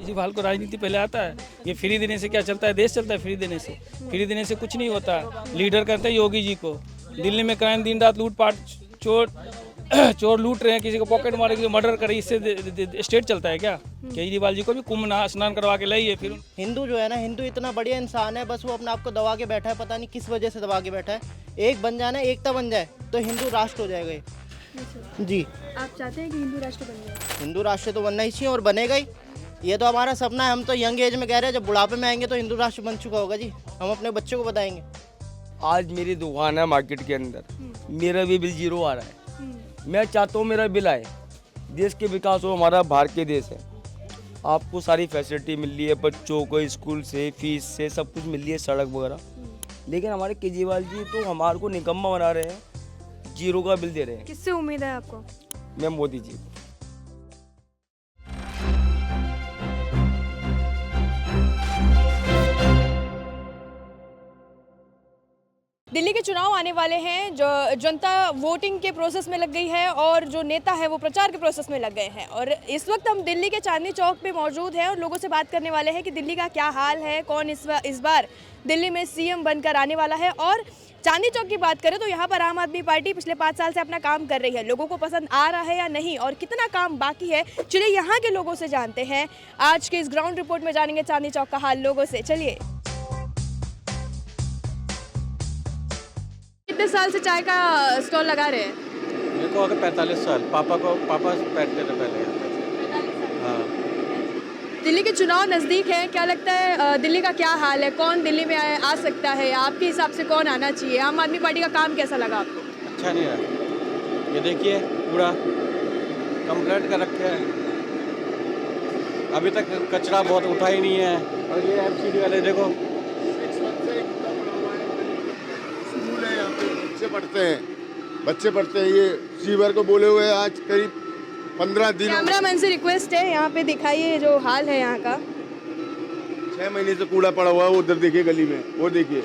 केजरीवाल को राजनीति पहले आता है। ये फ्री देने से क्या चलता है? देश चलता है फ्री देने से। फ्री देने से कुछ नहीं होता। लीडर कहते हैं योगी जी को। दिल्ली में क्राइम दिन रात लूटपाट, चोर लूट रहे हैं, किसी को पॉकेट मार के मर्डर करे, इससे स्टेट चलता है क्या? केजरीवाल जी को भी कुंभ स्नान करवा के लाइए। फिर हिंदू जो है ना, हिंदू इतना बढ़िया इंसान है, बस वो अपने आप को दबा के बैठा है, पता नहीं किस वजह से दबा के बैठा है। एक बन जाना, एकता बन जाए तो हिंदू राष्ट्र हो जाएगा ये। जी, आप चाहते हैं कि हिंदू राष्ट्र बन जाए? हिंदू राष्ट्र तो बनना ही चाहिए और बनेगा ही। ये तो हमारा सपना है। हम तो यंग एज में कह रहे हैं, जब बुढ़ापे में आएंगे तो हिंदू राष्ट्र बन चुका होगा जी। हम अपने बच्चों को बताएंगे। आज मेरी दुकान है मार्केट के अंदर, मेरा भी बिल 0 आ रहा है। मैं चाहता हूँ मेरा बिल आए, देश के विकास हो, हमारा भारत के देश है। आपको सारी फैसिलिटी मिल रही है, बच्चों को स्कूल से, फीस से, सब कुछ मिल रही है, सड़क वगैरह। लेकिन हमारे केजरीवाल जी तो हमारे को निकम्मा बना रहे हैं, 0 का बिल दे रहे हैं। किससे उम्मीद है आपको? मैं मोदी जी। दिल्ली के चुनाव आने वाले हैं, जो जनता वोटिंग के प्रोसेस में लग गई है और जो नेता है वो प्रचार के प्रोसेस में लग गए हैं। और इस वक्त हम दिल्ली के चांदनी चौक पे मौजूद हैं और लोगों से बात करने वाले हैं कि दिल्ली का क्या हाल है, कौन इस बार दिल्ली में सीएम बनकर आने वाला है। और चांदनी चौक की बात करें तो यहाँ पर आम आदमी पार्टी पिछले 5 साल से अपना काम कर रही है। लोगों को पसंद आ रहा है या नहीं और कितना काम बाकी है, चलिए यहाँ के लोगों से जानते हैं। आज के इस ग्राउंड रिपोर्ट में जानेंगे चांदनी चौक का हाल लोगों से। चलिए, कितने साल से चाय का स्टॉल लगा रहे हैं? मेरे को अगर 45 साल, पापा बैठते थे पहले यहाँ पे। हाँ। दिल्ली के चुनाव नज़दीक है, क्या लगता है दिल्ली का क्या हाल है? कौन दिल्ली में आ सकता है? आपके हिसाब से कौन आना चाहिए? आम आदमी पार्टी का काम कैसा लगा आपको? अच्छा नहीं है, ये देखिए पूरा कंप्लीट कर रखे हैं, अभी तक कचरा बहुत उठा ही नहीं है। और ये एमसीडी वाले देखो, बच्चे पढ़ते हैं। ये सीवर को बोले हुए आज करीब 15 दिन। कैमरामैन से रिक्वेस्ट है, यहाँ पे दिखाइए जो हाल है यहाँ का। 6 महीने से कूड़ा पड़ा हुआ है, वो उधर देखिए गली में, वो देखिए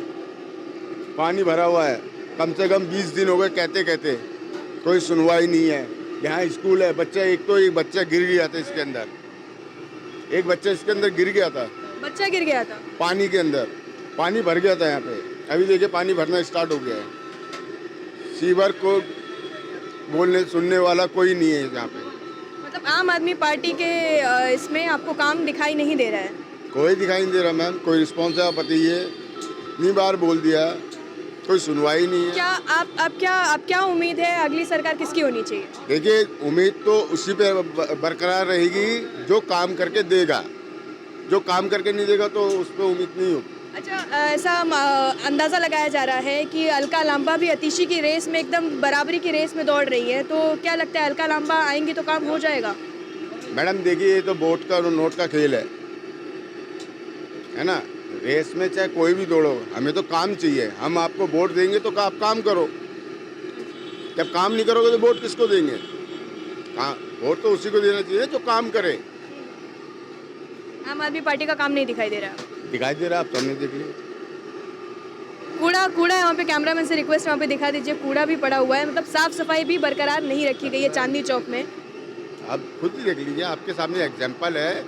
पानी भरा हुआ है। कम से कम 20 दिन हो गए कहते कोई सुनवाई नहीं है। यहाँ स्कूल है, एक बच्चा गिर गया था इसके अंदर, एक बच्चा इसके अंदर गिर गया था। बच्चा गिर गया था पानी के अंदर, पानी भर गया था यहाँ पे। अभी देखिए पानी भरना स्टार्ट हो गया है। सीवर को बोलने सुनने वाला कोई नहीं है यहाँ पे। मतलब आम आदमी पार्टी के इसमें आपको काम दिखाई नहीं दे रहा है? कोई दिखाई नहीं दे रहा मैम, कोई रिस्पॉन्स है बताइए। इतनी बार बोल दिया, कोई सुनवाई नहीं है। क्या आप क्या उम्मीद है अगली सरकार किसकी होनी चाहिए? देखिए उम्मीद तो उसी पे बरकरार रहेगी जो काम करके देगा। जो काम करके नहीं देगा तो उस पर उम्मीद नहीं होगी। अच्छा, ऐसा अंदाज़ा लगाया जा रहा है कि अलका लांबा भी अतिशी की रेस में एकदम बराबरी की रेस में दौड़ रही है, तो क्या लगता है अलका लांबा आएंगी तो काम हो जाएगा? मैडम देखिए, ये तो वोट का और नोट का खेल है ना। रेस में चाहे कोई भी दौड़ो, हमें तो काम चाहिए। हम आपको वोट देंगे तो आप काम करो। जब काम नहीं करोगे तो वोट किसको देंगे? वोट तो उसी को देना चाहिए जो काम करे। आम आदमी पार्टी का काम नहीं दिखाई दे रहा? दिखाई दे रहा है, आप सामने देख लीजिए। कूड़ा है वहाँ पे, कैमरामैन से रिक्वेस्ट वहाँ पे दिखा दीजिए। कूड़ा भी पड़ा हुआ है, मतलब साफ सफाई भी बरकरार नहीं रखी गई है चांदनी चौक में। आप खुद ही देख लीजिए, आपके सामने एग्जाम्पल है।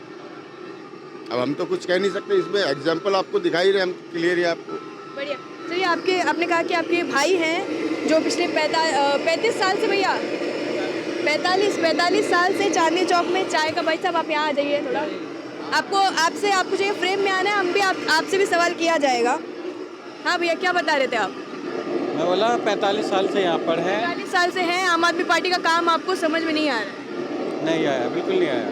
अब हम तो कुछ कह नहीं सकते इसमें, एग्जाम्पल आपको दिखाई रहे, हम क्लियर है आपको। बढ़िया। चलिए, आपने कहा कि आपके भाई हैं जो पिछले 35 साल से, भैया 45 साल से चांदनी चौक में चाय का। भाई साहब आप यहाँ आ जाइए थोड़ा, आपको चाहिए फ्रेम में आना है, हम भी आपसे भी सवाल किया जाएगा। हाँ भैया, क्या बता रहे थे आप? मैं बोला 45 साल से यहाँ पर है। 45 साल से हैं, आम आदमी पार्टी का काम आपको समझ में नहीं आ रहा है? नहीं आया, बिल्कुल नहीं आया।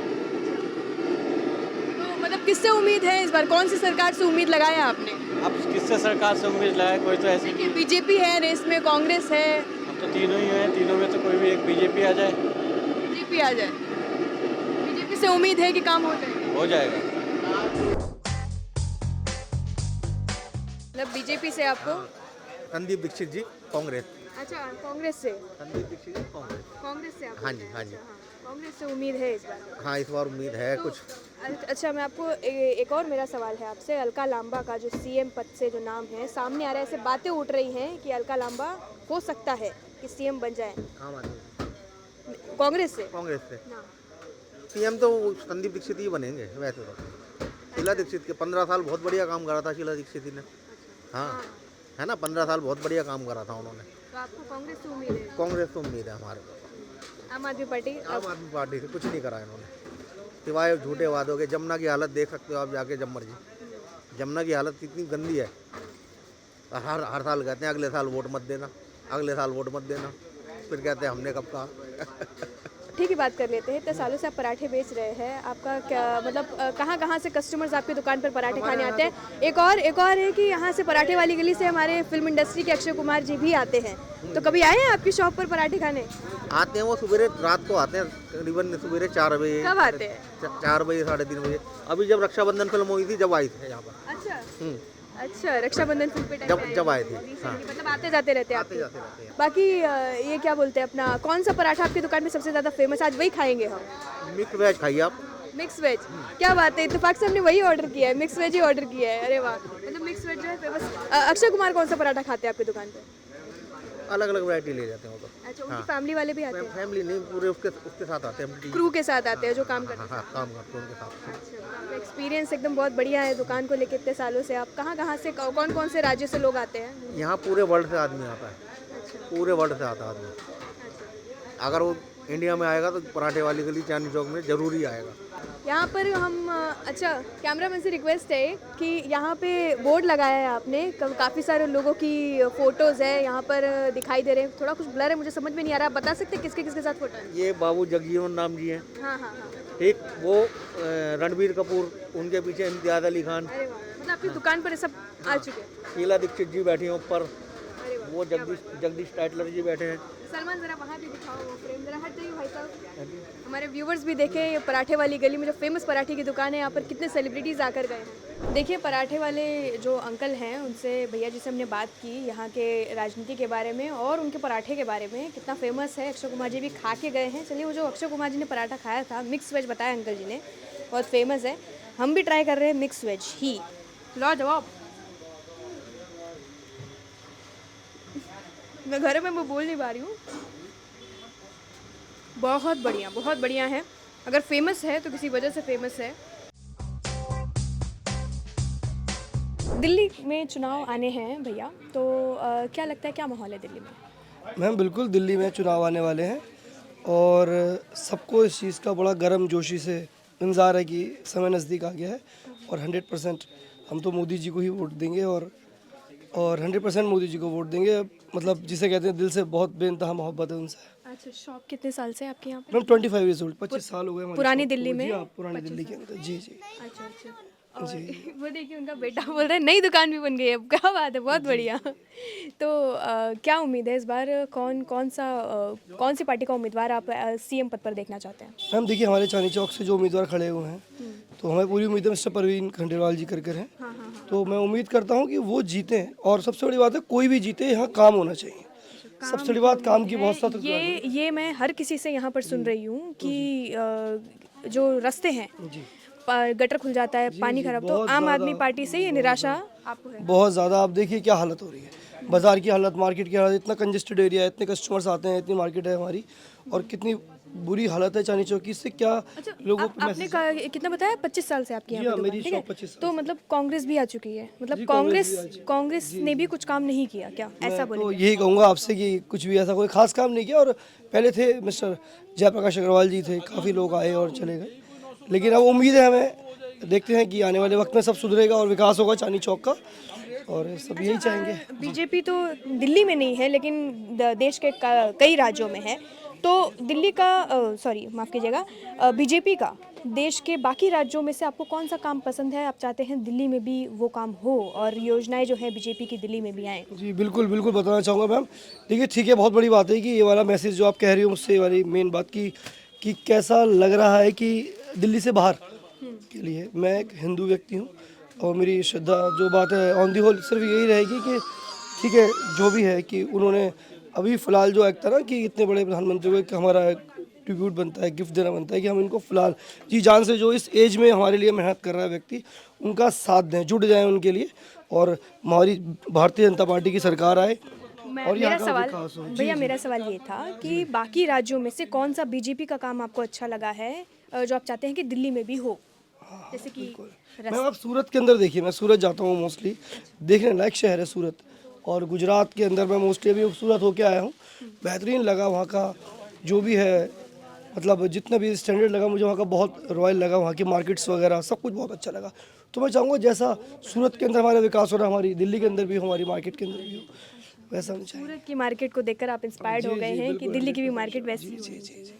तो मतलब किससे उम्मीद है इस बार? कौन सी सरकार से उम्मीद लगाया आपने? अब किससे सरकार से उम्मीद लगाए? कोई तो ऐसी बीजेपी है रेस में, कांग्रेस है। अब तो तीनों ही हैं, तीनों में तो कोई भी एक बीजेपी आ जाए। बीजेपी से उम्मीद है कि काम हो जाएगा। मतलब बीजेपी से आपको? संदीप दीक्षित जी, कांग्रेस। अच्छा, कांग्रेस से? संदीप दीक्षित जी, कांग्रेस से आपको? हाँ जी, हाँ जी। कांग्रेस से उम्मीद है इस बार? हाँ, इस बार उम्मीद है तो, कुछ। अच्छा, मैं आपको एक और मेरा सवाल है आपसे। अलका लांबा का जो सीएम पद से जो नाम है सामने आ रहा है, ऐसे बातें उठ रही हैं कि अलका लांबा हो सकता है कि सीएम बन जाए। आम आदमी कांग्रेस से? कांग्रेस से। ना। सीएम तो संदीप दीक्षित ही बनेंगे वैसे तो। शीला दीक्षित के 15 साल बहुत बढ़िया काम करा था शीला दीक्षित जी ने। हाँ है ना, 15 साल बहुत बढ़िया काम करा था उन्होंने। तो आपको कांग्रेस से उम्मीद है? कांग्रेस तो उम्मीद है हमारे को। आम आदमी पार्टी आम आदमी पार्टी से कुछ नहीं करा इन्होंने, सिवाय झूठे वादों के। जमुना की हालत देख सकते हो आप जाके, जब मर्जी। जमुना की हालत कितनी गंदी है। हर साल कहते हैं अगले साल वोट मत देना, अगले साल वोट मत देना, फिर कहते हैं हमने कब कहा। ठीक है, बात कर लेते हैं। इतने सालों से आप पराठे बेच रहे हैं, आपका क्या मतलब कहाँ से कस्टमर्स आपकी दुकान पर पराठे खाने आते हैं? एक और है कि यहाँ से पराठे वाली गली से हमारे फिल्म इंडस्ट्री के अक्षय कुमार जी भी आते हैं, तो कभी आए हैं आपकी शॉप पर पराठे खाने? आते हैं वो सुबह रात को आते हैं, करीबन सुबह 4 बजे। कब आते हैं? 4 बजे 3:30 बजे। अभी जब रक्षाबंधन फिल्म हुई थी जब आई थी यहाँ पर। अच्छा अच्छा, रक्षाबंधन फिल्म पे जब आए थे। हाँ, मतलब आते जाते रहते हैं आप? आते जाते रहते हैं। बाकी ये क्या बोलते हैं अपना, कौन सा पराठा आपकी दुकान में सबसे ज़्यादा फेमस? आज वही खाएंगे हम, मिक्स वेज खाइए आप। Mix veg. क्या बात है, इत्तेफाक से हमने वही ऑर्डर किया है, मिक्स वेज ही ऑर्डर किया है। अरे वाह, मतलब मिक्स वेज जो है फेमस। अक्षय कुमार कौन सा पराठा खाते हैं आपकी दुकान पे? अलग अलग वैरायटी ले जाते हैं वो तो। अच्छा, उनकी फैमिली वाले भी आते हैं? फैमिली नहीं, पूरे उसके साथ आते हैं, क्रू के साथ आते हैं जो काम करते हैं? हाँ काम करते हैं उनके साथ। आपका एक्सपीरियंस एकदम बहुत बढ़िया है दुकान को लेकर इतने सालों से। आप कहाँ से, कौन से राज्य से लोग आते हैं? यहाँ पूरे वर्ल्ड से आदमी आता है, पूरे वर्ल्ड से आता है आदमी। अगर वो इंडिया में आएगा तो पराठे वाली गली चांदनी चौक में जरूर ही आएगा। यहाँ पर हम अच्छा, कैमरामैन से रिक्वेस्ट है कि यहाँ पे बोर्ड लगाया है आपने, काफ़ी सारे लोगों की फ़ोटोज़ है यहाँ पर दिखाई दे रहे हैं। थोड़ा कुछ ब्लर है, मुझे समझ में नहीं आ रहा, आप बता सकते हैं किसके किसके साथ फ़ोटो है? ये बाबू जगजीवन राम जी हैं, हाँ हाँ हाँ। ठीक, वो रणबीर कपूर, उनके पीछे इम्तियाज़ अली खान। अरे वाह, मतलब आपकी दुकान पर ये सब आ चुके हैं? शीला दीक्षित जी बैठी हैं ऊपर, अरे वाह, वो जगदीश टाइटलर जी बैठे हैं। सलमान ज़रा वहाँ भी दिखाओ वो फ्रेम, ज़रा हट जाइए भाई साहब। हमारे व्यूवर्स भी देखें ये पराठे वाली गली में जो फेमस पराठे की दुकान है, यहाँ पर कितने सेलिब्रिटीज़ आकर गए हैं। देखिए, पराठे वाले जो अंकल हैं उनसे, भैया जी से हमने बात की यहाँ के राजनीति के बारे में और उनके पराठे के बारे में, कितना फेमस है। अक्षय कुमार जी भी खा के गए हैं। चलिए, वो जो अक्षय कुमार जी ने पराठा खाया था, मिक्स वेज बताया अंकल जी ने, बहुत फेमस है। हम भी ट्राई कर रहे हैं मिक्स वेज ही। लो जवाब, मैं घर में वो बोल नहीं पा रही हूँ। बहुत बढ़िया है। अगर फेमस है तो किसी वजह से फेमस है। दिल्ली में चुनाव आने हैं भैया, तो क्या लगता है, क्या माहौल है दिल्ली में? मैम बिल्कुल, दिल्ली में चुनाव आने वाले हैं और सबको इस चीज़ का बड़ा गर्म जोशी से इंतज़ार है कि समय नज़दीक आ गया है और 100% हम तो मोदी जी को ही वोट देंगे और 100% मोदी जी को वोट देंगे। मतलब जिसे कहते हैं दिल से बहुत बेइंतहा मोहब्बत है उनसे। अच्छा, शॉप कितने साल से आपके यहाँ पे? मैम 25 ईयर्स ओल्ड, 25 साल हो गए हमारी पुरानी शॉप को। दिल्ली में? जी हाँ, पुरानी दिल्ली के अंदर। जी जी अच्छा अच्छा। और वो देखिए, उनका बेटा बोल रहा है नई दुकान भी बन गई है। अब क्या बात है, बहुत बढ़िया। तो क्या उम्मीद है इस बार, कौन सी पार्टी का उम्मीदवार आप सीएम पद पर देखना चाहते हैं? मैम देखिए, हमारे चांदनी चौक से जो उम्मीदवार खड़े हुए हैं तो हमें पूरी उम्मीद है मिस्टर परवीन खंडेलवाल जी कर हैं। तो मैं उम्मीद करता हूँ कि वो जीते और सबसे बड़ी बात है कोई भी जीते, यहाँ काम होना चाहिए। सबसे बड़ी बात काम की बहुत सख्त। ये मैं हर किसी से यहाँ पर सुन रही हूँ कि जो रास्ते हैं, गटर खुल जाता है, पानी खराब, तो आम आदमी पार्टी से ये निराशा आपको है? बहुत ज़्यादा। आप देखिए क्या हालत हो रही है, बाज़ार की हालत, मार्केट की हालत, इतना कंजेस्टेड एरिया है, इतने कस्टमर्स आते हैं, इतनी मार्केट है हमारी और कितनी बुरी हालत है चांदनी चौक की। इससे क्या लोगों को आपने कितना बताया? 25 साल से आपकी यहाँ पे मेरी दुकान, शॉप ठीक है? 25 तो मतलब कांग्रेस भी आ चुकी है, मतलब कांग्रेस ने भी कुछ काम नहीं किया क्या, ऐसा बोले? तो यही कहूँगा आपसे कि कुछ भी ऐसा कोई खास काम नहीं किया। और पहले थे मिस्टर जयप्रकाश अग्रवाल जी थे, काफ़ी लोग आए और चले गए, लेकिन अब उम्मीद है, हमें देखते हैं कि आने वाले वक्त में सब सुधरेगा और विकास होगा चांदनी चौक का और सब यही चाहेंगे। बीजेपी तो दिल्ली में नहीं है लेकिन देश के कई राज्यों में है, तो दिल्ली का सॉरी माफ़ कीजिएगा, बीजेपी का देश के बाकी राज्यों में से आपको कौन सा काम पसंद है? आप चाहते हैं दिल्ली में भी वो काम हो और योजनाएं जो है बीजेपी की दिल्ली में भी आएँ? जी बिल्कुल बिल्कुल बताना चाहूँगा मैम। देखिए ठीक है, बहुत बड़ी बात है कि ये वाला मैसेज जो आप कह रही हो मुझसे, ये वाली मेन बात कि कैसा लग रहा है कि दिल्ली से बाहर के लिए, मैं एक हिंदू व्यक्ति हूँ और मेरी श्रद्धा जो बात है ऑन दी होल सिर्फ यही रहेगी कि ठीक है, जो भी है कि उन्होंने अभी फ़िलहाल जो एक था ना कि इतने बड़े प्रधानमंत्री को हमारा ट्रिब्यूट बनता है, गिफ्ट देना बनता है कि हम इनको फ़िलहाल जी जान से जो इस एज में हमारे लिए मेहनत कर रहा है व्यक्ति, उनका साथ दें, जुट जाएं उनके लिए और हमारी भारतीय जनता पार्टी की सरकार आए। और मेरा सवाल भैया, मेरा सवाल ये था कि बाकी राज्यों में से कौन सा बीजेपी का काम आपको अच्छा लगा है जो आप चाहते हैं कि दिल्ली में भी हो, जैसे कि मैम आप सूरत के अंदर देखिए, मैं सूरत जाता हूँ मोस्टली, देखने लायक शहर है सूरत। और गुजरात के अंदर मैं मोस्टली अभी सूरत होके आया हूँ, बेहतरीन लगा वहाँ का जो भी है, मतलब जितना भी स्टैंडर्ड लगा मुझे वहाँ का, बहुत रॉयल लगा, वहाँ की मार्केट्स वगैरह सब कुछ बहुत अच्छा लगा। तो मैं चाहूँगा जैसा सूरत के अंदर हमारा विकास हो रहा है, हमारी दिल्ली के अंदर भी हो, हमारी मार्केट के अंदर भी हो, वैसा हम चाहेंगे। सूरत की मार्केट को देखकर आप इंस्पायर्ड हो गए हैं कि दिल्ली की भी मार्केट वैसी हो।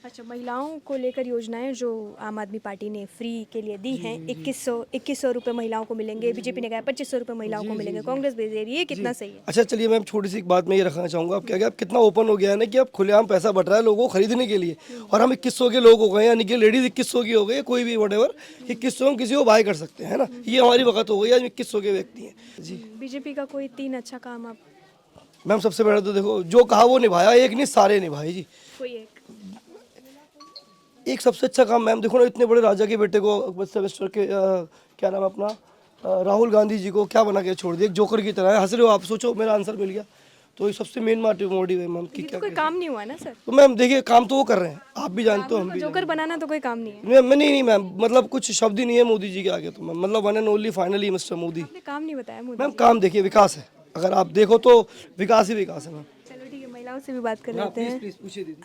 अच्छा, महिलाओं को लेकर योजनाएं जो आम आदमी पार्टी ने फ्री के लिए दी हैं, 2100 रुपये महिलाओं को मिलेंगे, बीजेपी ने कहा 2500 रुपये महिलाओं को मिलेंगे, कांग्रेस भी दे रही है, कितना सही है? अच्छा चलिए मैम, छोटी सी एक बात मैं ये रखना चाहूँगा, आप क्या कितना ओपन हो गया है ना कि अब खुलेआम पैसा बट रहा है लोगों को खरीदने के लिए, और हम 2100 के लोग हो गए, यानी कि लेडीज 2100 की हो गई, कोई भी वटेवर 2100 हम किसी को बाय कर सकते हैं ना, ये हमारी वक्त हो गई, आज 2100 के व्यक्ति हैं जी। बीजेपी का कोई 3 अच्छा काम आप मैम सबसे पहले तो देखो, जो कहा वो निभाया, एक नहीं सारे निभाए जी। कोई एक सबसे अच्छा काम मैम देखो ना, इतने बड़े राजा के बेटे को सेमेस्टर के क्या नाम है अपना, राहुल गांधी जी को क्या बना के छोड़ दिया, एक जोकर की तरह है। हंस रहे हो आप, सोचो मेरा आंसर मिल गया। तो ये सबसे मेन मोटिव है मैम कि क्या कोई काम नहीं हुआ ना सर? तो मैम देखिए, काम तो वो कर रहे हैं, आप भी जानते हो, हम भी जोकर बनाना तो कोई काम नहीं है। मैम नहीं मैम, मतलब कुछ शब्द ही नहीं है मोदी जी के आगे, तो मैम मतलब one and only finally mister Modi. आपने काम नहीं बताया मोदी मैम काम देखिए, विकास है, अगर आप देखो तो विकास ही विकास है मैम। चलो ठीक है, महिलाओं से भी बात कर लेते हैं। प्लीज पूछिए दीदी।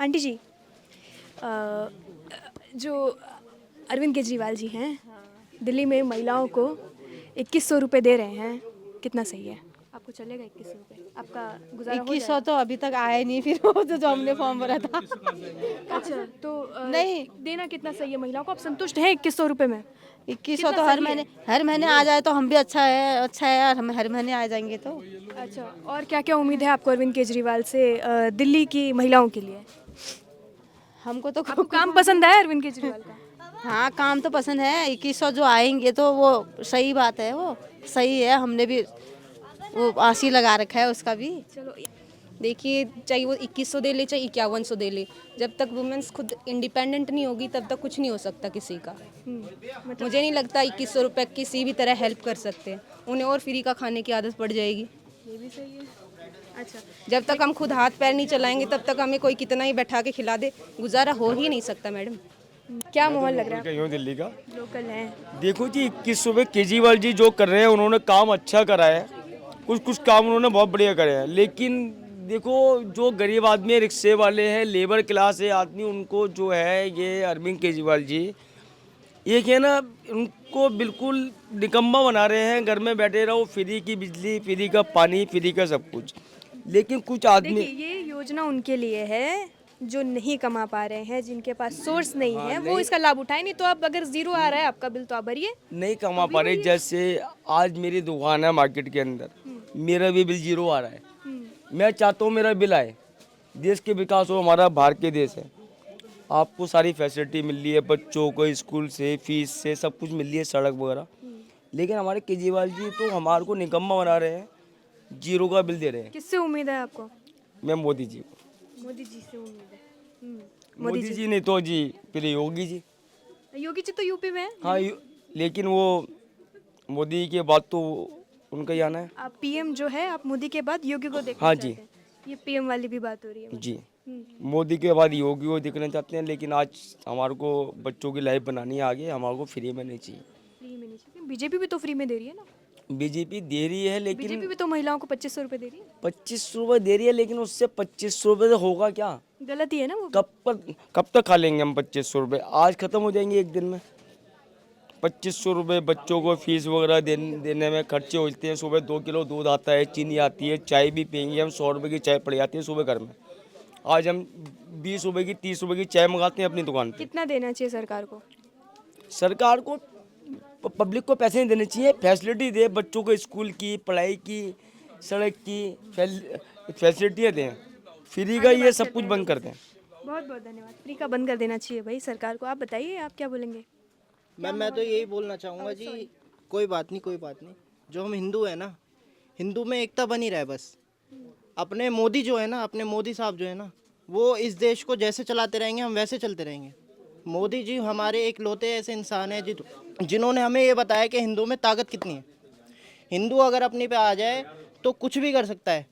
आंटी जी, जो अरविंद केजरीवाल जी हैं, दिल्ली में महिलाओं को 2100 रुपये दे रहे हैं, कितना सही है? आपको चलेगा 2100 रुपये? आपका गुजारा हो 2100 तो अभी तक आया ही नहीं, फिर वो जो हमने फॉर्म भरा था। जाएगा? अच्छा, तो नहीं। देना कितना सही है महिलाओं को? आप संतुष्ट हैं 2100 रुपये में? 2100 तो हर महीने आ जाए तो हम भी अच्छा है यार, हम हर महीने आ जाएंगे तो। अच्छा, और क्या क्या उम्मीद है आपको अरविंद केजरीवाल से दिल्ली की महिलाओं के लिए? हमको तो आपको काम पसंद है अरविंद केजरीवाल का? हाँ, काम तो पसंद है। 2100 जो आएंगे तो वो सही बात है, वो सही है। हमने भी वो आसी लगा रखा है उसका भी। चलो, देखिए, चाहे वो 2100 दे ले चाहे 5100 दे ले, जब तक वुमेन्स खुद इंडिपेंडेंट नहीं होगी तब तक कुछ नहीं हो सकता किसी का। मुझे नहीं लगता 2100 रुपये किसी भी तरह हेल्प कर सकते हैं। उन्हें और फ्री का खाने की आदत पड़ जाएगी। ये भी सही है। अच्छा, जब तक हम खुद हाथ पैर नहीं चलाएंगे तब तक हमें कोई कितना ही बैठा के खिला दे, गुजारा हो ही नहीं सकता मैडम। क्या माहौल लग रहा है? दिल्ली का लोकल है। देखो जी, 2100 में केजरीवाल जी जो कर रहे हैं, उन्होंने काम अच्छा करा है, कुछ काम उन्होंने बहुत बढ़िया करे हैं। लेकिन देखो, जो गरीब आदमी है, रिक्शे वाले हैं, लेबर क्लास है आदमी, उनको जो है ये अरविंद केजरीवाल जी ये है ना, उनको बिल्कुल निकम्मा बना रहे हैं। घर में बैठे रहो, फ्री की बिजली, फ्री का पानी, फ्री का सब कुछ। लेकिन कुछ आदमी, देखिए, ये योजना उनके लिए है जो नहीं कमा पा रहे हैं, जिनके पास सोर्स नहीं है, वो इसका लाभ उठाए। नहीं तो अब अगर जीरो आ रहा है आपका बिल तो आप भरिए। नहीं कमा पा रहे। जैसे आज मेरी दुकान है मार्केट के अंदर, मेरा भी बिल जीरो आ रहा है। मैं चाहता हूँ मेरा बिल आए, देश के विकास हो, हमारा भारत के देश है, आपको सारी फैसिलिटी मिल रही है, बच्चों को स्कूल से, फीस से, सब कुछ मिल रही है, सड़क वगैरह। लेकिन हमारे केजरीवाल जी तो हमारे को निकम्मा बना रहे हैं, जीरो का बिल दे रहे हैं। किससे उम्मीद है आपको? मैं मोदी जी को। मोदी जी से उम्मीद है। मोदी जी नहीं तो जी फिर योगी जी। योगी जी तो यूपी में है। हाँ, लेकिन वो मोदी के बाद तो उनका ही आना है। आप पीएम जो है, आप मोदी के बाद योगी को देखना हाँ चाहते जी। हैं। ये पीएम वाली भी बात हो रही है। जी, मोदी के बाद योगी को देखना चाहते हैं। लेकिन आज हमारे को बच्चों की लाइफ बनानी है आगे, हमारे को फ्री में नहीं चाहिए। फ्री में नहीं चाहिए। बीजेपी भी तो फ्री में दे रही है ना। बीजेपी दे रही है, लेकिन बीजेपी भी तो महिलाओं को 2500 रुपए दे रही है। 2500 रुपये दे रही है, लेकिन उससे 2500 रुपये होगा क्या? गलत ही है ना वो। कब तक खा लेंगे हम 2500 रुपये? आज खत्म हो जाएंगे एक दिन में। 2500 रुपये बच्चों को फीस वगैरह देने में खर्चे होते हैं। सुबह 2 किलो दूध आता है, चीनी आती है, चाय भी पियेंगे हम, 100 रुपये की चाय पड़ जाती है सुबह घर में। आज हम 20 रुपये की, 30 रुपये की चाय मंगाते हैं अपनी दुकान पे। कितना देना चाहिए सरकार को? सरकार को, पब्लिक को पैसे नहीं देने चाहिए, फैसिलिटी दे, बच्चों को स्कूल की, पढ़ाई की, सड़क की फैसिलिटियाँ दें। फ्री का ये सब कुछ बंद कर दें। बहुत बहुत धन्यवाद। फ्री का बंद कर देना चाहिए भाई सरकार को। आप बताइए, आप क्या बोलेंगे? मैम मैं तो यही बोलना चाहूँगा जी, कोई बात नहीं। जो हम हिंदू है ना, हिंदू में एकता बनी रहे बस। अपने मोदी जो है ना, अपने मोदी साहब जो है ना, वो इस देश को जैसे चलाते रहेंगे, हम वैसे चलते रहेंगे। मोदी जी हमारे एक लौते ऐसे इंसान हैं जिन्होंने हमें ये बताया कि हिंदू में ताकत कितनी है। हिंदू अगर अपनी पे आ जाए तो कुछ भी कर सकता है।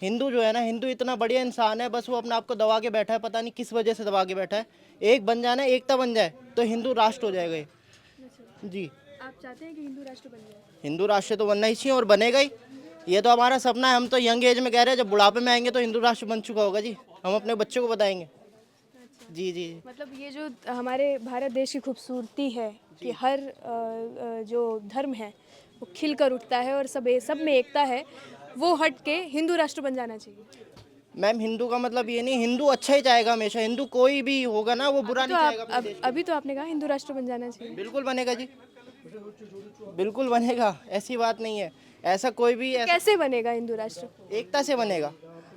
हिंदू जो है ना, हिंदू इतना बढ़िया इंसान है, बस वो अपने आप को दबा के बैठा है, पता नहीं किस वजह से दबा के बैठा है। एक बन जाना, एकता बन जाए तो हिंदू राष्ट्र हो जाएगा ये। जी, आप चाहते हैं कि हिंदू राष्ट्र बन जाए? हिंदू राष्ट्र तो बनना ही चाहिए और बनेगा ही। ये तो हमारा सपना है। हम तो यंग एज में कह रहे हैं, जब बुढ़ापे में आएंगे तो हिंदू राष्ट्र बन चुका होगा जी। हम अपने बच्चों को बताएंगे। जी जी जी। मतलब ये जो हमारे भारत देश की खूबसूरती है कि हर जो धर्म है वो खिल कर उठता है और सब में एकता है, वो हट के हिंदू राष्ट्र बन जाना चाहिए। मैम, हिंदू का मतलब ये नहीं, हिंदू अच्छा ही चाहेगा हमेशा। हिंदू कोई भी होगा ना, वो बुरा नहीं चाहेगा अपने देश अभी तो आपने कहा हिंदू राष्ट्र बन जाना चाहिए। में। बिल्कुल बनेगा जी, बिल्कुल बनेगा, ऐसी बात नहीं है। ऐसा कोई भी ऐसा कैसे बनेगा हिंदू राष्ट्र? एकता से बनेगा।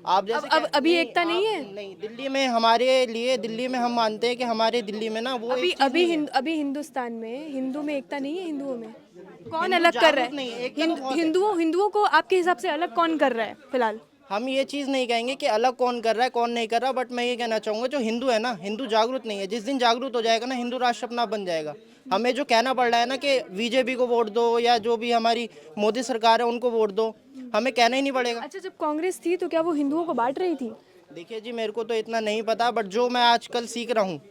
आप जैसे अब अभी एकता नहीं है? नहीं, दिल्ली में हमारे लिए, दिल्ली में हम मानते हैं कि हमारे दिल्ली में ना वो अभी हिंदुस्तान में हिंदू में एकता नहीं है। हिंदुओं में कौन अलग कर रहा जागरूक नहीं है, है? एकता तो बहुत है। हिंदुओं को आपके हिसाब से अलग कौन कर रहा है फिलहाल? हम ये चीज़ नहीं कहेंगे कि अलग कौन कर रहा है कौन नहीं कर रहा, बट मैं ये कहना चाहूँगा जो हिंदू है ना, हिंदू जागरूक नहीं है। जिस दिन जागरूक हो जाएगा ना, हिंदू राष्ट्र अपना बन जाएगा। हमें जो कहना पड़ रहा है ना कि बीजेपी को वोट दो या जो भी हमारी मोदी सरकार है उनको वोट दो, हमें कहना ही नहीं पड़ेगा। अच्छा, जब कांग्रेस थी तो क्या वो हिंदुओं को बांट रही थी? देखिए जी, मेरे को तो इतना नहीं पता, बट जो मैं आजकल सीख रहा हूँ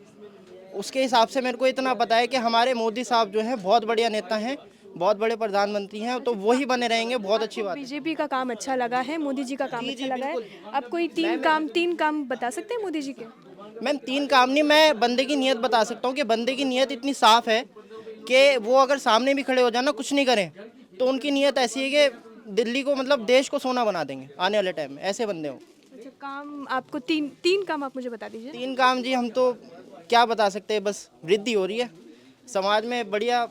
उसके हिसाब से मेरे को इतना पता है कि हमारे मोदी साहब जो हैं बहुत बढ़िया नेता हैं, बहुत बड़े प्रधानमंत्री हैं, तो वही बने रहेंगे। बहुत अच्छी बात है। बीजेपी का काम अच्छा लगा है, मोदी जी का काम अच्छा लगा है। आप कोई तीन काम बता सकते हैं मोदी जी के? मैम, 3 काम नहीं, मैं बंदे की नीयत बता सकता हूँ कि बंदे की नीयत इतनी साफ है कि वो अगर सामने भी खड़े हो जाना कुछ नहीं करें, तो उनकी नीयत ऐसी है कि दिल्ली को, मतलब देश को सोना बना देंगे आने वाले टाइम में। ऐसे बंदे हो। अच्छा, काम आपको तीन काम आप मुझे बता दीजिए। 3 काम जी, हम तो क्या बता सकते हैं, बस वृद्धि हो रही है समाज में, बढ़िया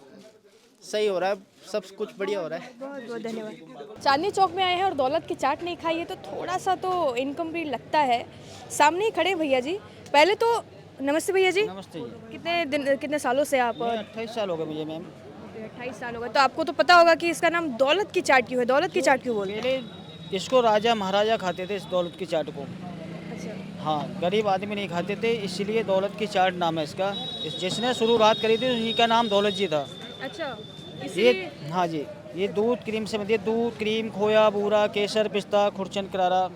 सही हो रहा है, सब कुछ बढ़िया हो रहा है। बहुत बहुत धन्यवाद। चांदनी चौक में आए हैं और दौलत की चाट नहीं खाई है तो थोड़ा सा तो इनकम्प्लीट लगता है। सामने ही खड़े हैं भैया जी। पहले तो नमस्ते भैया जी। नमस्ते जी। कितने सालों से आप? 28 साल हो गए मुझे मैम। 28 साल हो गए। तो आपको तो पता होगा कि इसका नाम दौलत की चाट क्यों है? दौलत की चाट क्यों बोलते हैं? पहले इसको राजा महाराजा खाते थे, इस दौलत की चाट को। अच्छा, हाँ, गरीब आदमी नहीं खाते थे, इसलिए दौलत की चाट नाम है इसका। जिसने शुरुआत करी थी उन्हीं का नाम दौलत जी था। अच्छा, ये, हाँ जी, ये दूध क्रीम से बनती है। दूध, क्रीम, खोया, बूरा, केसर, पिस्ता, खुरचन, करारा।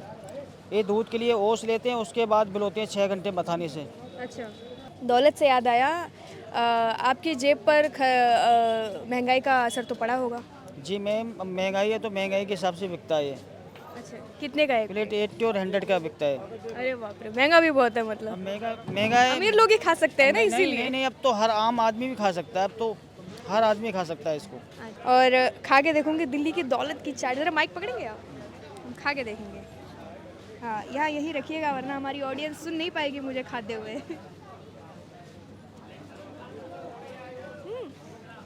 ये दूध के लिए ओस लेते हैं, उसके बाद बिलोते हैं 6 घंटे मथाने से। अच्छा। दौलत से याद आया, आपकी जेब पर महंगाई का असर तो पड़ा होगा? जी मैम, महंगाई है तो महंगाई के हिसाब से बिकता है ये। अच्छा, कितने का है? प्लेट 80 और 100 का बिकता है। अरे बाप रे, महंगा भी बहुत है। अब मतलब महंगा है। अमीर लोग ही खा सकते हैं ना, नहीं, इसीलिए। नहीं, नहीं, अब तो हर आम आदमी भी खा सकता है। अब तो हर आदमी खा सकता है इसको। और खा के देखूंगी दिल्ली की दौलत की चाट। जरा माइक पकड़ेंगे आप? हम खा के देखेंगे। हाँ, यहाँ यही रखिएगा वरना हमारी ऑडियंस सुन नहीं पाएगी मुझे खाते हुए।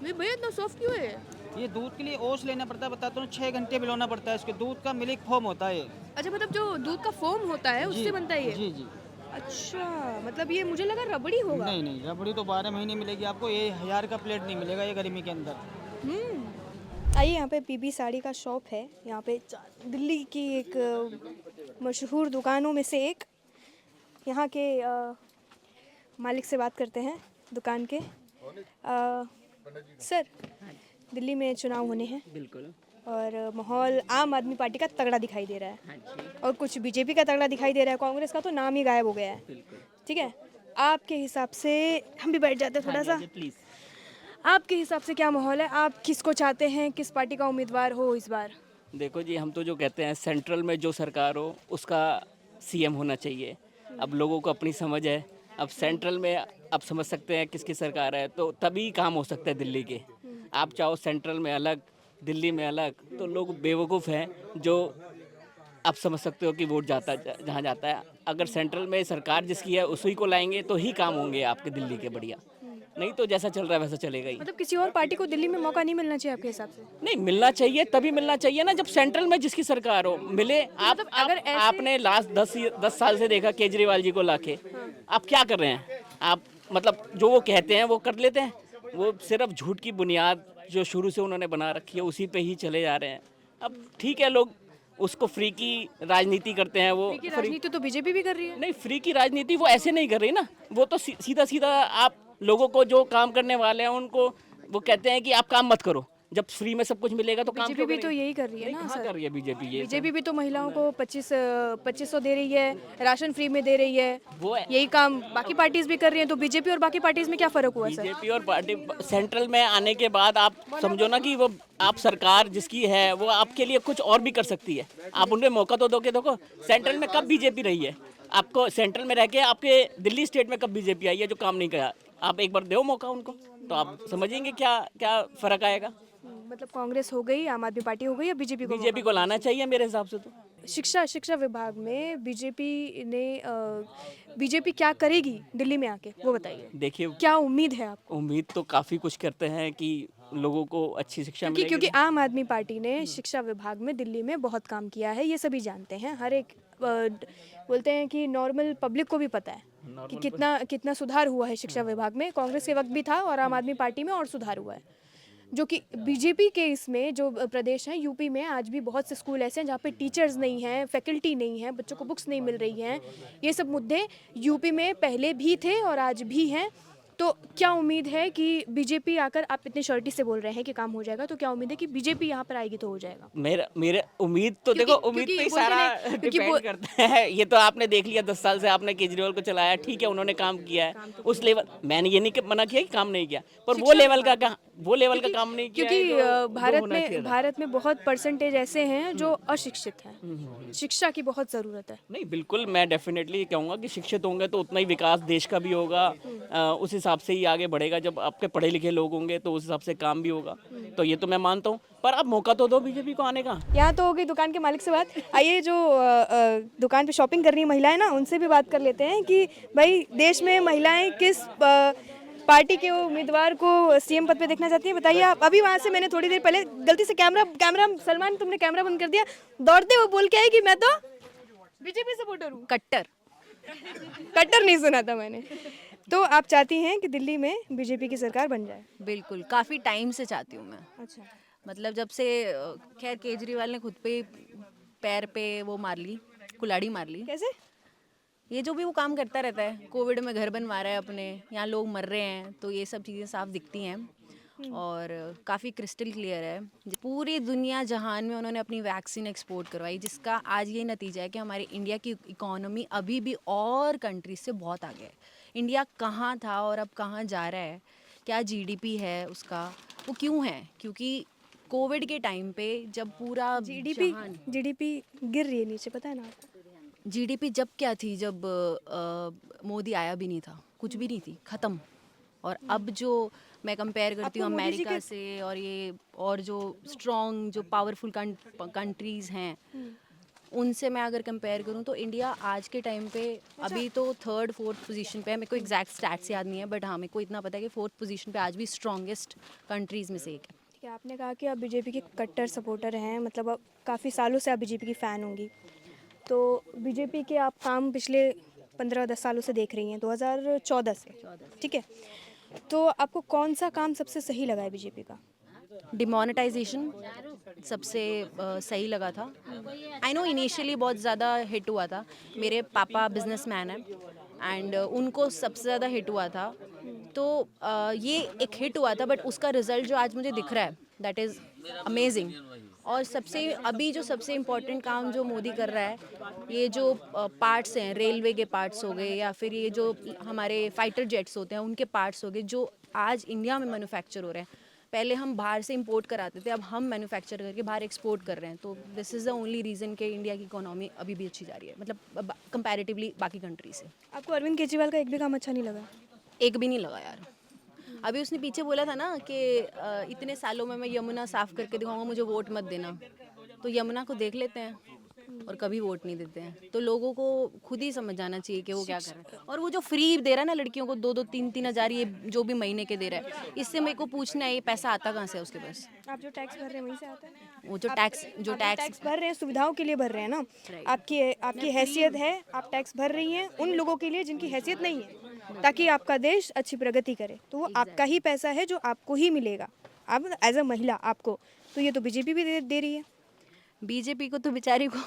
भैया इतना सॉफ्ट क्यों है? ये दूध के लिए ओस लेना पड़ता है, बताता हूँ। 6 घंटे भिगोना पड़ता है इसके। दूध का मिल्क फॉर्म होता है ये। अच्छा, मतलब जो दूध का फोम होता है उससे बनता है ये? जी जी। अच्छा, मतलब ये मुझे लगा रबड़ी होगा। नहीं नहीं, रबड़ी तो 12 महीने मिलेगी आपको। ये 1000 का प्लेट नहीं मिलेगा ये गर्मी के अंदर। आइए, यहाँ पे पीबी साड़ी का शॉप है। यहाँ पे दिल्ली की एक मशहूर दुकानों में से एक। यहाँ के मालिक से बात करते हैं दुकान के। सर, दिल्ली में चुनाव होने हैं। बिल्कुल। और माहौल आम आदमी पार्टी का तगड़ा दिखाई दे रहा है और कुछ बीजेपी का तगड़ा दिखाई दे रहा है। कांग्रेस का तो नाम ही गायब हो गया है। ठीक है, आपके हिसाब से हम भी बैठ जाते हैं थोड़ा सा। प्लीज़। आपके हिसाब से क्या माहौल है? आप किसको चाहते हैं? किस पार्टी का उम्मीदवार हो इस बार? देखो जी, हम तो जो कहते हैं सेंट्रल में जो सरकार हो उसका सीएम होना चाहिए। अब लोगों को अपनी समझ है। अब सेंट्रल में आप समझ सकते हैं किसकी सरकार है तो तभी काम हो सकता है दिल्ली के। आप चाहो सेंट्रल में अलग, दिल्ली में अलग, तो लोग बेवकूफ़ हैं जो आप समझ सकते हो कि वोट जाता जहाँ जाता है। अगर सेंट्रल में सरकार जिसकी है उसी को लाएंगे तो ही काम होंगे आपके दिल्ली के बढ़िया। नहीं तो जैसा चल रहा है वैसा चलेगा ही। मतलब किसी और पार्टी को दिल्ली में मौका नहीं मिलना चाहिए आपके हिसाब से? नहीं, मिलना चाहिए, तभी मिलना चाहिए ना जब सेंट्रल में जिसकी सरकार हो मिले। आप अगर ऐसे- आपने लास्ट 10 साल से देखा केजरीवाल जी को लाके। आप क्या कर रहे हैं? आप मतलब जो वो कहते हैं वो कर लेते हैं। वो सिर्फ झूठ की बुनियाद जो शुरू से उन्होंने बना रखी है उसी पे ही चले जा रहे हैं। अब ठीक है, लोग उसको फ्री की राजनीति करते हैं। वो की राजनीति तो बीजेपी भी कर रही है। नहीं, फ्री की राजनीति वो ऐसे नहीं कर रही ना। वो तो सीधा सीधा आप लोगों को जो काम करने वाले हैं उनको वो कहते हैं कि आप काम मत करो। जब फ्री में सब कुछ मिलेगा तो काम बीजेपी क्यों भी तो करेंगे? यही कर रही है नहीं, ना कहाँ सर। कर रही है बीजेपी ये? बीजेपी भी तो महिलाओं को 2500 दे रही है, राशन फ्री में दे रही है। वो है। यही काम बाकी पार्टीज भी कर रही हैं, तो बीजेपी और बाकी पार्टीज में क्या फर्क हुआ सर? बीजेपी और पार्टी सेंट्रल में आने के बाद आप समझो ना कि वो आप सरकार जिसकी है वो आपके लिए कुछ और भी कर सकती है। आप उन्हें मौका तो दोगे। देखो सेंट्रल में कब बीजेपी रही है? आपको सेंट्रल में रह के आपके दिल्ली स्टेट में कब बीजेपी आई है जो काम नहीं करा? आप एक बार दो मौका उनको, तो आप समझेंगे क्या क्या फर्क आएगा। मतलब कांग्रेस हो गई, आम आदमी पार्टी हो गई, या बीजेपी को बीजेपी को लाना चाहिए मेरे हिसाब से तो। शिक्षा विभाग में बीजेपी क्या करेगी दिल्ली में आके, वो बताइए। देखिए, क्या उम्मीद है आपको? उम्मीद तो काफ़ी कुछ करते हैं कि लोगों को अच्छी शिक्षा मिलेगी। क्योंकि आम आदमी पार्टी ने शिक्षा विभाग में दिल्ली में बहुत काम किया है, ये सभी जानते हैं। हर एक बोलते हैं कि नॉर्मल पब्लिक को भी पता है कि कितना सुधार हुआ है शिक्षा विभाग में। कांग्रेस के वक्त भी था और आम आदमी पार्टी में और सुधार हुआ है। जो कि बीजेपी के इसमें जो प्रदेश हैं, यूपी में आज भी बहुत से स्कूल ऐसे हैं जहाँ पे टीचर्स नहीं हैं, फैकल्टी नहीं है, बच्चों को बुक्स नहीं मिल रही हैं। ये सब मुद्दे यूपी में पहले भी थे और आज भी हैं। तो क्या उम्मीद है कि बीजेपी आकर, आप इतने श्योरिटी से बोल रहे हैं कि काम हो जाएगा, तो क्या उम्मीद है कि बीजेपी यहाँ पर आएगी तो हो जाएगा? मेरे उम्मीद तो देखो, उम्मीद पे ही सारा डिपेंड करता है। ये तो आपने देख लिया 10 साल से आपने केजरीवाल को चलाया, ठीक है उन्होंने काम किया है उस लेवल। मैंने ये नहीं मना किया कि काम नहीं किया, पर वो लेवल का काम नहीं किया। क्योंकि भारत में बहुत परसेंटेज ऐसे हैं जो अशिक्षित हैं। शिक्षा की बहुत ज़रूरत है। नहीं, बिल्कुल मैं डेफिनेटली कहूँगा कि शिक्षित होंगे तो उतना ही विकास देश का भी होगा, उस हिसाब से ही आगे बढ़ेगा। जब आपके पढ़े लिखे लोग होंगे तो उस हिसाब से काम भी होगा, तो ये तो मैं मानता हूँ। पर अब मौका तो दो बीजेपी को आने का। यहाँ तो हो गई दुकान के मालिक से बात। आइए, जो दुकान पे शॉपिंग कर रही महिलाएं ना, उनसे भी बात कर लेते हैं कि भाई देश में महिलाएं किस पार्टी के उम्मीदवार को सीएम पद पे देखना चाहती हैं, बताइए आप। अभी वहाँ से मैंने थोड़ी देर पहले गलती से कैमरा सलमान, तुमने कैमरा बंद कर दिया, दौड़ते हुए बोल के आई कि मैं तो बीजेपी सपोर्टर हूँ। कट्टर नहीं सुना था मैंने। तो आप चाहती हैं कि दिल्ली में बीजेपी की सरकार बन जाए? बिल्कुल, काफ़ी टाइम से चाहती हूँ मैं। अच्छा। मतलब जब से खैर केजरीवाल ने खुद पे पैर पे वो मार ली, कुल्हाड़ी मार ली। कैसे? ये जो भी वो काम करता रहता है, कोविड में घर बनवा रहा है अपने, यहाँ लोग मर रहे हैं, तो ये सब चीज़ें साफ दिखती हैं और काफ़ी क्रिस्टल क्लियर है। पूरी दुनिया जहान में उन्होंने अपनी वैक्सीन एक्सपोर्ट करवाई, जिसका आज ये नतीजा है कि हमारे इंडिया की इकोनॉमी अभी भी और कंट्रीज से बहुत आगे है। इंडिया कहाँ था और अब कहाँ जा रहा है, क्या जीडीपी है उसका, वो क्यों है? क्योंकि कोविड के टाइम पे जब पूरा जीडीपी गिर रही है नीचे, पता है ना आपको? जीडीपी जब क्या थी, जब मोदी आया भी नहीं था, कुछ भी नहीं थी, ख़त्म। और अब जो मैं कंपेयर करती हूँ अमेरिका से और ये और जो स्ट्रॉन्ग जो पावरफुल कंट्रीज़ हैं उनसे मैं अगर कंपेयर करूँ तो इंडिया आज के टाइम पे अभी तो 3rd 4th पोजीशन पे है। मेरे को एग्जैक्ट स्टैट्स याद नहीं है, बट हाँ मेरे को इतना पता है कि 4th पोजीशन पे आज भी स्ट्रॉन्गेस्ट कंट्रीज़ में से एक है। ठीक है, आपने कहा कि आप बीजेपी के कट्टर सपोर्टर हैं, मतलब अब काफ़ी सालों से आप बीजेपी की फ़ैन होंगी। तो बीजेपी के आप काम पिछले 15-10 सालों से देख रही हैं, 2014 से, ठीक है। तो आपको कौन सा काम सबसे सही लगा है बीजेपी का? डिमोनेटाइजेशन सबसे सही लगा था। आई नो इनिशियली बहुत ज़्यादा हिट हुआ था, मेरे पापा बिजनेसमैन हैं एंड उनको सबसे ज़्यादा हिट हुआ था, तो ये एक हिट हुआ था, बट उसका रिज़ल्ट जो आज मुझे दिख रहा है दैट इज़ अमेजिंग। और अभी जो सबसे इम्पोर्टेंट काम जो मोदी कर रहा है, ये जो पार्ट्स हैं, रेलवे के पार्ट्स हो गए या फिर ये जो हमारे फाइटर जेट्स होते हैं उनके पार्ट्स हो गए, जो आज इंडिया में मैन्युफैक्चर हो रहे हैं। पहले हम बाहर से इंपोर्ट कराते थे, अब हम मैन्युफैक्चर करके बाहर एक्सपोर्ट कर रहे हैं। तो this is the only reason कि इंडिया की इकोनॉमी अभी भी अच्छी जा रही है, मतलब कंपैरेटिवली बाकी कंट्री से। आपको अरविंद केजरीवाल का एक भी काम अच्छा नहीं लगा? एक भी नहीं लगा यार। अभी उसने पीछे बोला था ना कि इतने सालों में मैं यमुना साफ़ करके दिखाऊंगा, मुझे वोट मत देना। तो यमुना को देख लेते हैं और कभी वोट नहीं देते हैं। तो लोगों को खुद ही समझ आना चाहिए कि वो क्या कर रहे हैं। और वो जो फ्री दे रहा है ना लड़कियों को, 2-2 3-3 हज़ार ये जो भी महीने के दे रहा है, इससे मेरे को पूछना है ये पैसा आता कहाँ से है उसके पास? आप जो टैक्स भर रहे हैं वहीं से आता है? वो जो टैक्स भर रहे हैं सुविधाओं के लिए भर रहे हैं ना। आपकी हैसियत है, आप टैक्स भर रही हैं उन लोगों के लिए जिनकी हैसियत नहीं है, ताकि आपका देश अच्छी प्रगति करे। तो वो आपका ही पैसा है जो आपको ही मिलेगा, आप एज अ महिला आपको। तो ये तो बीजेपी भी दे रही है। बीजेपी को तो बेचारी को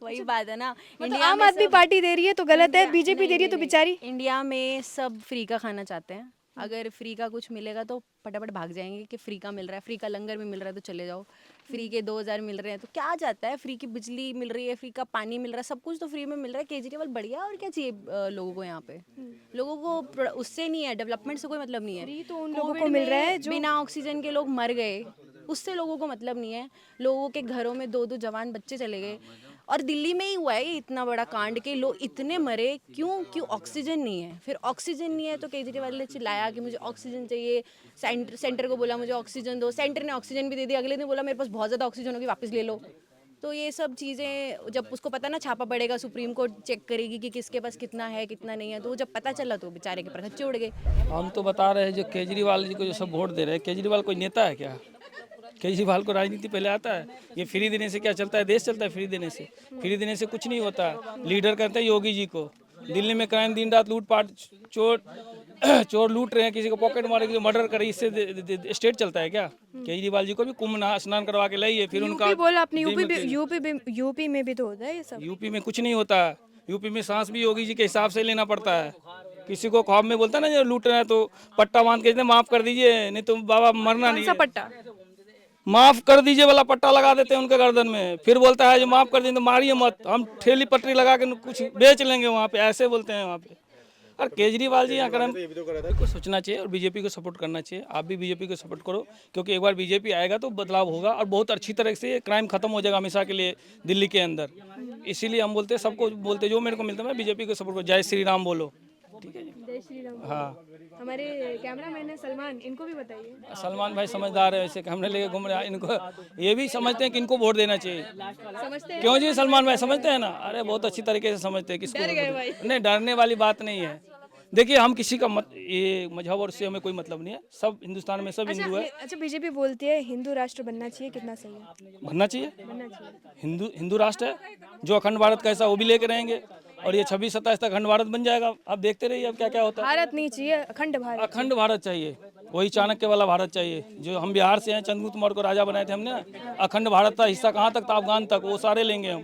वही बात है ना, मतलब आम आदमी पार्टी दे रही है तो गलत है, बीजेपी दे रही है तो बेचारी। इंडिया में सब फ्री का खाना चाहते हैं, अगर फ्री का कुछ मिलेगा तो फटाफट भाग जाएंगे कि फ्री का मिल रहा है, फ्री का लंगर भी मिल रहा है तो चले जाओ, फ्री के 2000 मिल रहे हैं तो क्या जाता है, फ्री की बिजली मिल रही है, फ्री का पानी मिल रहा है, सब कुछ तो फ्री में मिल रहा है। केजरीवाल बढ़िया, और क्या चाहिए लोगों को यहाँ पे। लोगों को उससे नहीं है, डेवलपमेंट से कोई मतलब नहीं है। फ्री तो उन लोगों कोविड को मिल रहा में है जो बिना ऑक्सीजन के लोग मर गए, उससे लोगों को मतलब नहीं है। लोगों के घरों में 2-2 जवान बच्चे चले गए, और दिल्ली में ही हुआ है ये इतना बड़ा कांड के लोग इतने मरे क्यों ऑक्सीजन नहीं है। फिर ऑक्सीजन नहीं है तो केजरीवाल ने चिल्लाया कि मुझे ऑक्सीजन चाहिए, सेंटर को बोला मुझे ऑक्सीजन दो, सेंटर ने ऑक्सीजन भी दे दी, अगले दिन बोला मेरे पास बहुत ज़्यादा ऑक्सीजन होगी वापस ले लो। तो ये सब चीज़ें जब उसको पता ना छापा पड़ेगा, सुप्रीम कोर्ट चेक करेगी कि किसके पास कितना है कितना नहीं है, तो वो जब पता चला तो बेचारे के पर खच्चे उड़ गए। हम तो बता रहे हैं जो केजरीवाल जी को जो सब वोट दे रहे हैं, केजरीवाल कोई नेता है क्या? केजरीवाल को राजनीति पहले आता है? ये फ्री देने से क्या चलता है? देश चलता है फ्री देने से? फ्री देने से कुछ नहीं होता। लीडर कहते हैं योगी जी को, दिल्ली में क्राइम दिन रात लूटपाट, चोर लूट रहे हैं, किसी को पॉकेट मारे, किसी को मर्डर करे, इससे स्टेट चलता है क्या? केजरीवाल जी को भी कुंभ स्नान करवा के लाइए, फिर उनका बोला अपनी यूपी में भी तो होता है ये सब। यूपी में कुछ नहीं होता। यूपी में सांस भी योगी जी के हिसाब से लेना पड़ता है। किसी को ख्वाब में बोलता है ना जो लूट रहे हैं तो पट्टा बांध के माफ कर दीजिए, नहीं तो बाबा मरना नहीं है। पट्टा माफ कर दीजिए वाला पट्टा लगा देते हैं उनके गर्दन में, फिर बोलता है जो माफ कर दीजिए तो मारिए मत, हम ठेली पटरी लगा के कुछ बेच लेंगे वहाँ पे, ऐसे बोलते हैं वहाँ पे। और केजरीवाल जी यहाँ कर को सोचना चाहिए और बीजेपी को सपोर्ट करना चाहिए। आप भी बीजेपी को सपोर्ट करो, क्योंकि एक बार बीजेपी आएगा तो बदलाव होगा और बहुत अच्छी तरह से क्राइम खत्म हो जाएगा हमेशा के लिए दिल्ली के अंदर। इसीलिए हम बोलते हैं, सबको बोलते जो मेरे को मिलता है मैं बीजेपी को सपोर्ट करो। जय श्री राम बोलो, ठीक है जी। जय श्री राम। हाँ, हमारे कैमरामैन है सलमान, इनको भी बताइए। सलमान भाई समझदार है, वैसे कैमरे लेके घूम रहे हैं। इनको ये भी समझते हैं कि इनको वोट देना चाहिए। समझते हैं क्यों जी? सलमान भाई समझते हैं ना, अरे बहुत अच्छी तरीके से समझते हैं किसको। नहीं, डरने वाली बात नहीं है। देखिए हम किसी का ये मजहब और से हमें कोई मतलब नहीं है, सब हिंदुस्तान में सब हिंदू है। अच्छा, बीजेपी बोलती है हिंदू राष्ट्र बनना चाहिए, कितना सही है? बनना चाहिए। बनना चाहिए। हिंदू राष्ट्र है, जो अखंड भारत का ऐसा वो भी लेके रहेंगे, और ये 26-27 तक अखंड भारत बन जाएगा। आप देखते रहिए अब क्या क्या होता है। भारत नहीं चाहिए, अखंड भारत। अखंड भारत चाहिए, वही चाणक्य वाला भारत चाहिए। जो हम बिहार से हैं, चंद्रगुप्त मौर्य को राजा बनाए थे हमने, अखंड भारत का हिस्सा कहाँ तक था? अफगान तक, वो सारे लेंगे हम।